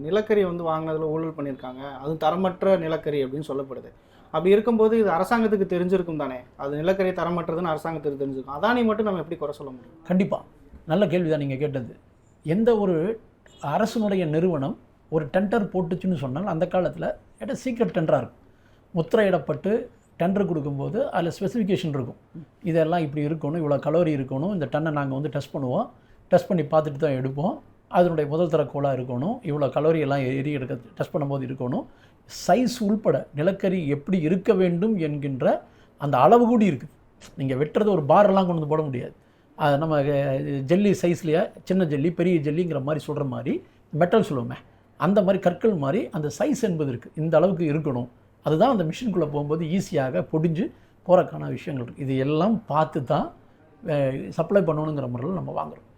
நிலக்கரி வந்து வாங்கினதில் ஊழல் பண்ணியிருக்காங்க, அது தரமற்ற நிலக்கரி அப்படின்னு சொல்லப்படுது. அப்படி இருக்கும்போது இது அரசாங்கத்துக்கு தெரிஞ்சிருக்கும் தானே, அது நிலக்கரி தரமற்றதுன்னு அரசாங்கத்துக்கு தெரிஞ்சிருக்கும். அதானி மட்டும் நம்ம எப்படி குறை சொல்ல முடியும்? கண்டிப்பாக நல்ல கேள்வி தான் நீங்கள் கேட்டது. எந்த ஒரு அரசுனுடைய நிறுவனம் ஒரு டெண்டர் போட்டுச்சுன்னு சொன்னால் அந்த காலத்தில் சீக்ரெட் டெண்டராக இருக்கும். முத்திரையிடப்பட்டு டெண்டர் கொடுக்கும்போது அதில் ஸ்பெசிஃபிகேஷன் இருக்கும். இதெல்லாம் இப்படி இருக்கணும், இவ்வளோ கலோரி இருக்கணும், இந்த டன்னை நாங்கள் வந்து டெஸ்ட் பண்ணுவோம், டெஸ்ட் பண்ணி பார்த்துட்டு தான் எடுப்போம், அதனுடைய முதல் தர கோலாக இருக்கணும், இவ்வளோ கலோரி எல்லாம் எடுக்க டெஸ்ட் பண்ணும்போது இருக்கணும், சைஸ் உள்பட நிலக்கரி எப்படி இருக்க வேண்டும் என்கின்ற அந்த அளவு கூடி இருக்குது. நீங்கள் வெட்டுறது ஒரு பாரெல்லாம் கொண்டு வந்து போட முடியாது. அது நம்ம ஜெல்லி சைஸ்லையே சின்ன ஜெல்லி பெரிய ஜெல்லிங்கிற மாதிரி சொல்கிற மாதிரி மெட்டல் சொல்லுவோமே, அந்த மாதிரி கற்கள் மாதிரி அந்த சைஸ் என்பது இருக்குது. இந்த அளவுக்கு இருக்கணும். அதுதான் அந்த மிஷினுக்குள்ளே போகும்போது ஈஸியாக பொடிஞ்சு போகிறக்கான விஷயங்கள் இருக்குது. இது எல்லாம் பார்த்து தான் சப்ளை பண்ணணுங்கிற முறையில் நம்ம வாங்குகிறோம்.